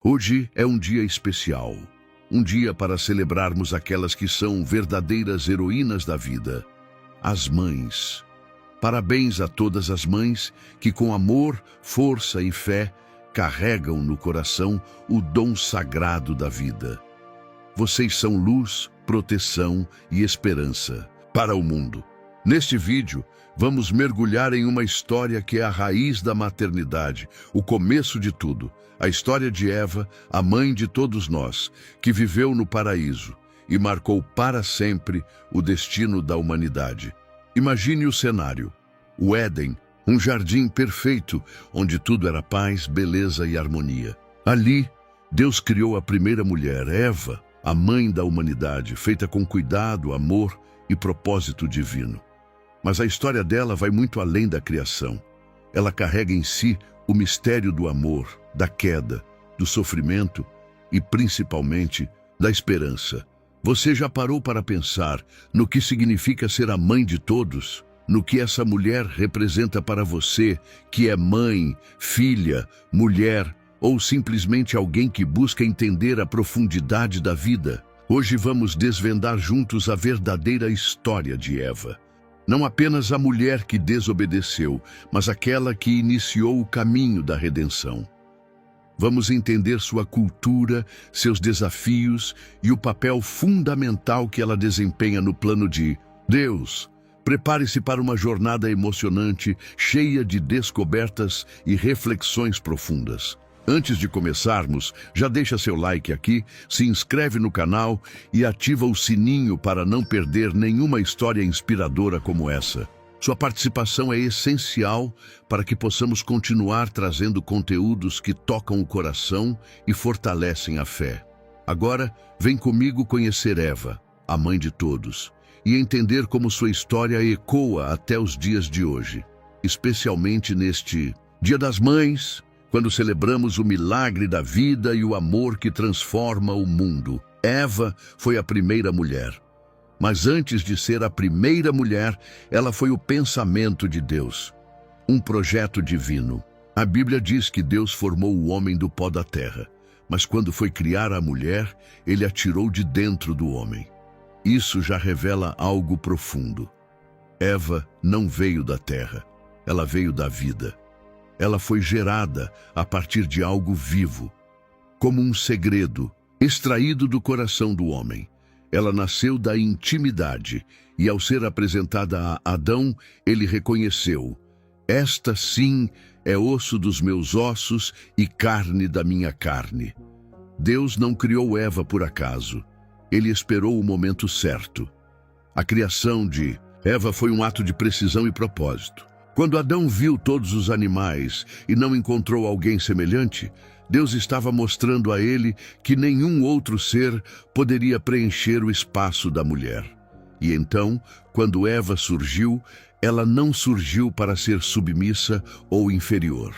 Hoje é um dia especial, um dia para celebrarmos aquelas que são verdadeiras heroínas da vida, as mães. Parabéns a todas as mães que com amor, força e fé carregam no coração o dom sagrado da vida. Vocês são luz, proteção e esperança para o mundo. Neste vídeo, vamos mergulhar em uma história que é a raiz da maternidade, o começo de tudo. A história de Eva, a mãe de todos nós, que viveu no paraíso e marcou para sempre o destino da humanidade. Imagine o cenário: o Éden, um jardim perfeito, onde tudo era paz, beleza e harmonia. Ali, Deus criou a primeira mulher, Eva, a mãe da humanidade, feita com cuidado, amor e propósito divino. Mas a história dela vai muito além da criação. Ela carrega em si o mistério do amor, da queda, do sofrimento e, principalmente, da esperança. Você já parou para pensar no que significa ser a mãe de todos? No que essa mulher representa para você, que é mãe, filha, mulher ou simplesmente alguém que busca entender a profundidade da vida? Hoje vamos desvendar juntos a verdadeira história de Eva. Não apenas a mulher que desobedeceu, mas aquela que iniciou o caminho da redenção. Vamos entender sua cultura, seus desafios e o papel fundamental que ela desempenha no plano de Deus. Prepare-se para uma jornada emocionante, cheia de descobertas e reflexões profundas. Antes de começarmos, já deixa seu like aqui, se inscreve no canal e ativa o sininho para não perder nenhuma história inspiradora como essa. Sua participação é essencial para que possamos continuar trazendo conteúdos que tocam o coração e fortalecem a fé. Agora, vem comigo conhecer Eva, a mãe de todos, e entender como sua história ecoa até os dias de hoje, especialmente neste Dia das Mães, quando celebramos o milagre da vida e o amor que transforma o mundo. Eva foi a primeira mulher. Mas antes de ser a primeira mulher, ela foi o pensamento de Deus, um projeto divino. A Bíblia diz que Deus formou o homem do pó da terra, mas quando foi criar a mulher, ele a tirou de dentro do homem. Isso já revela algo profundo. Eva não veio da terra, ela veio da vida. Ela foi gerada a partir de algo vivo, como um segredo extraído do coração do homem. Ela nasceu da intimidade e, ao ser apresentada a Adão, ele reconheceu: esta sim é osso dos meus ossos e carne da minha carne. Deus não criou Eva por acaso. Ele esperou o momento certo. A criação de Eva foi um ato de precisão e propósito. Quando Adão viu todos os animais e não encontrou alguém semelhante, Deus estava mostrando a ele que nenhum outro ser poderia preencher o espaço da mulher. E então, quando Eva surgiu, ela não surgiu para ser submissa ou inferior.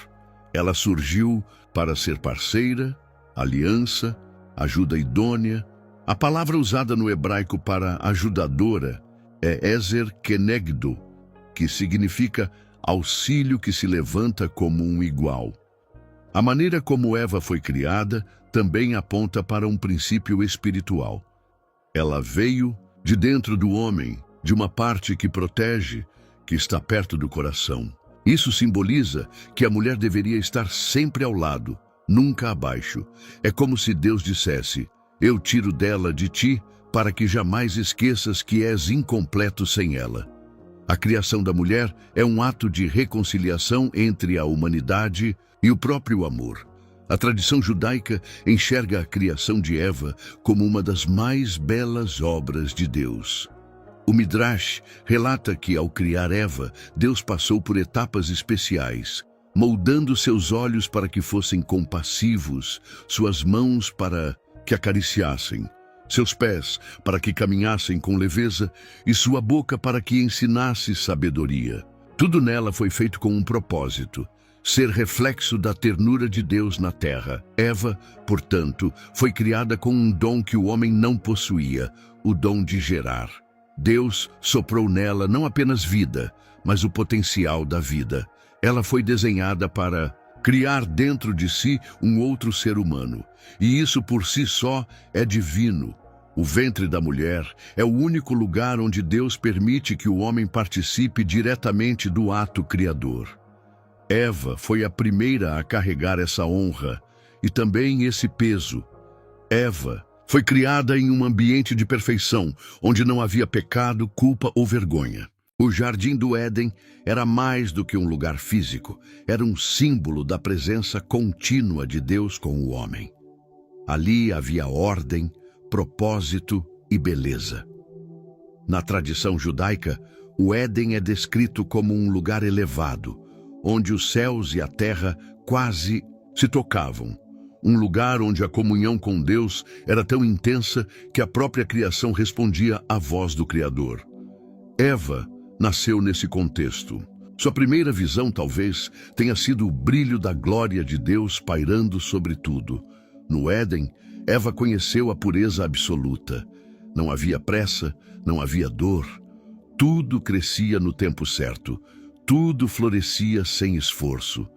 Ela surgiu para ser parceira, aliança, ajuda idônea. A palavra usada no hebraico para ajudadora é ezer kenegdo, que significa auxílio que se levanta como um igual. A maneira como Eva foi criada também aponta para um princípio espiritual. Ela veio de dentro do homem, de uma parte que protege, que está perto do coração. Isso simboliza que a mulher deveria estar sempre ao lado, nunca abaixo. É como se Deus dissesse: eu tiro dela de ti para que jamais esqueças que és incompleto sem ela. A criação da mulher é um ato de reconciliação entre a humanidade e o próprio amor. A tradição judaica enxerga a criação de Eva como uma das mais belas obras de Deus. O Midrash relata que, ao criar Eva, Deus passou por etapas especiais, moldando seus olhos para que fossem compassivos, suas mãos para que acariciassem, seus pés para que caminhassem com leveza e sua boca para que ensinasse sabedoria. Tudo nela foi feito com um propósito: ser reflexo da ternura de Deus na terra. Eva, portanto, foi criada com um dom que o homem não possuía, o dom de gerar. Deus soprou nela não apenas vida, mas o potencial da vida. Ela foi desenhada para criar dentro de si um outro ser humano. E isso por si só é divino. O ventre da mulher é o único lugar onde Deus permite que o homem participe diretamente do ato criador. Eva foi a primeira a carregar essa honra e também esse peso. Eva foi criada em um ambiente de perfeição, onde não havia pecado, culpa ou vergonha. O Jardim do Éden era mais do que um lugar físico, era um símbolo da presença contínua de Deus com o homem. Ali havia ordem, propósito e beleza. Na tradição judaica, o Éden é descrito como um lugar elevado, onde os céus e a terra quase se tocavam. Um lugar onde a comunhão com Deus era tão intensa que a própria criação respondia à voz do Criador. Eva nasceu nesse contexto. Sua primeira visão, talvez, tenha sido o brilho da glória de Deus pairando sobre tudo. No Éden, Eva conheceu a pureza absoluta. Não havia pressa, não havia dor. Tudo crescia no tempo certo. Tudo florescia sem esforço.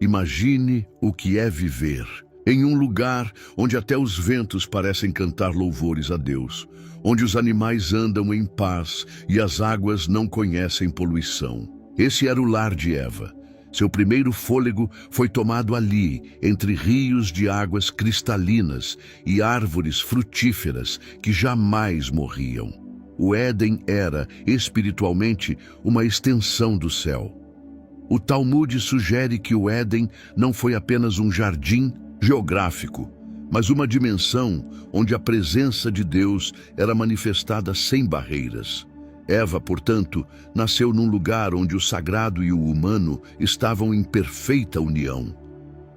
Imagine o que é viver em um lugar onde até os ventos parecem cantar louvores a Deus, onde os animais andam em paz e as águas não conhecem poluição. Esse era o lar de Eva. Seu primeiro fôlego foi tomado ali, entre rios de águas cristalinas e árvores frutíferas que jamais morriam. O Éden era, espiritualmente, uma extensão do céu. O Talmud sugere que o Éden não foi apenas um jardim geográfico, mas uma dimensão onde a presença de Deus era manifestada sem barreiras. Eva, portanto, nasceu num lugar onde o sagrado e o humano estavam em perfeita união.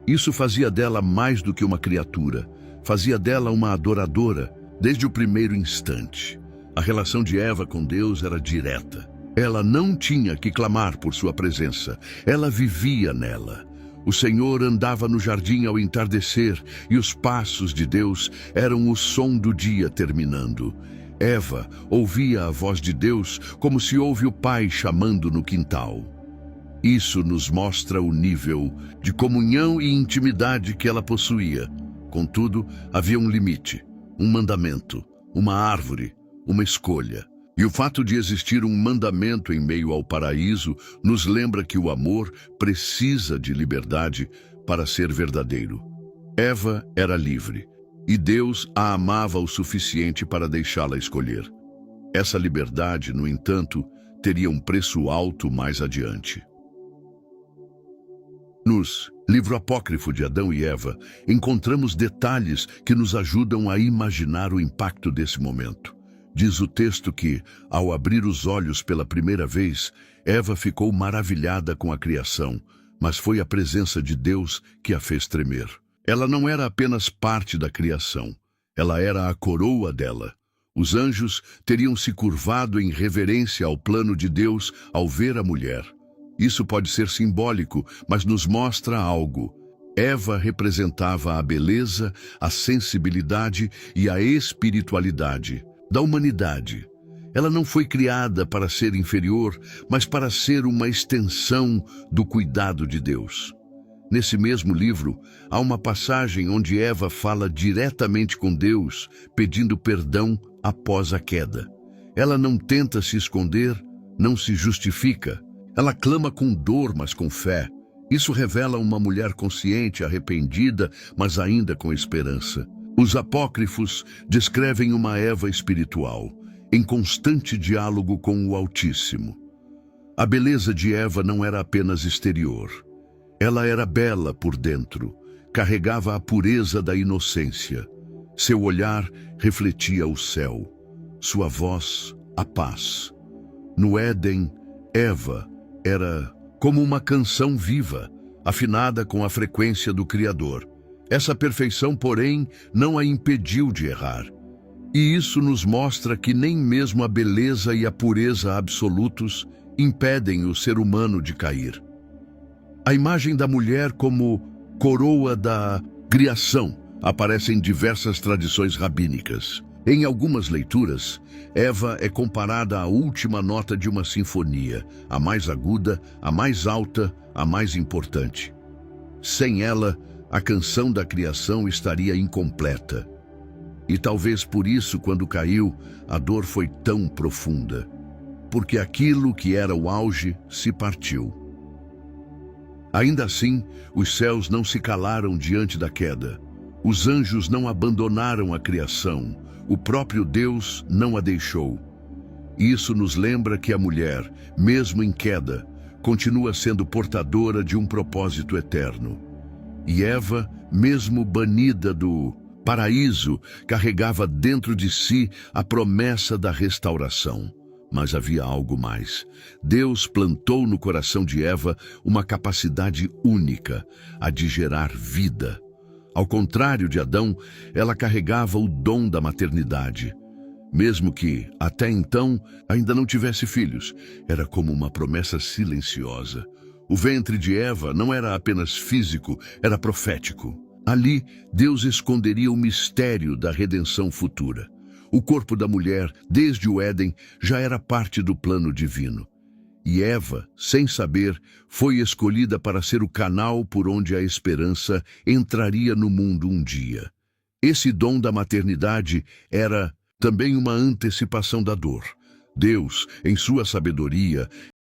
Isso fazia dela mais do que uma criatura, fazia dela uma adoradora desde o primeiro instante. A relação de Eva com Deus era direta. Ela não tinha que clamar por sua presença, ela vivia nela. O Senhor andava no jardim ao entardecer e os passos de Deus eram o som do dia terminando. Eva ouvia a voz de Deus como se ouve o pai chamando no quintal. Isso nos mostra o nível de comunhão e intimidade que ela possuía. Contudo, havia um limite, um mandamento, uma árvore, uma escolha. E o fato de existir um mandamento em meio ao paraíso nos lembra que o amor precisa de liberdade para ser verdadeiro. Eva era livre, e Deus a amava o suficiente para deixá-la escolher. Essa liberdade, no entanto, teria um preço alto mais adiante. Nos livro apócrifo de Adão e Eva, encontramos detalhes que nos ajudam a imaginar o impacto desse momento. Diz o texto que, ao abrir os olhos pela primeira vez, Eva ficou maravilhada com a criação, mas foi a presença de Deus que a fez tremer. Ela não era apenas parte da criação, ela era a coroa dela. Os anjos teriam se curvado em reverência ao plano de Deus ao ver a mulher. Isso pode ser simbólico, mas nos mostra algo. Eva representava a beleza, a sensibilidade e a espiritualidade da humanidade. Ela não foi criada para ser inferior, mas para ser uma extensão do cuidado de Deus. Nesse mesmo livro, há uma passagem onde Eva fala diretamente com Deus, pedindo perdão após a queda. Ela não tenta se esconder, não se justifica. Ela clama com dor, mas com fé. Isso revela uma mulher consciente, arrependida, mas ainda com esperança. Os apócrifos descrevem uma Eva espiritual, em constante diálogo com o Altíssimo. A beleza de Eva não era apenas exterior. Ela era bela por dentro, carregava a pureza da inocência. Seu olhar refletia o céu, sua voz, a paz. No Éden, Eva era como uma canção viva, afinada com a frequência do Criador. Essa perfeição, porém, não a impediu de errar. E isso nos mostra que nem mesmo a beleza e a pureza absolutos impedem o ser humano de cair. A imagem da mulher como coroa da criação aparece em diversas tradições rabínicas. Em algumas leituras, Eva é comparada à última nota de uma sinfonia, a mais aguda, a mais alta, a mais importante. Sem ela, a canção da criação estaria incompleta. E talvez por isso, quando caiu, a dor foi tão profunda. Porque aquilo que era o auge se partiu. Ainda assim, os céus não se calaram diante da queda. Os anjos não abandonaram a criação. O próprio Deus não a deixou. Isso nos lembra que a mulher, mesmo em queda, continua sendo portadora de um propósito eterno. E Eva, mesmo banida do paraíso, carregava dentro de si a promessa da restauração. Mas havia algo mais. Deus plantou no coração de Eva uma capacidade única, a de gerar vida. Ao contrário de Adão, ela carregava o dom da maternidade. Mesmo que, até então, ainda não tivesse filhos, era como uma promessa silenciosa. O ventre de Eva não era apenas físico, era profético. Ali, Deus esconderia o mistério da redenção futura. O corpo da mulher, desde o Éden, já era parte do plano divino. E Eva, sem saber, foi escolhida para ser o canal por onde a esperança entraria no mundo um dia. Esse dom da maternidade era também uma antecipação da dor. Deus, em sua sabedoria,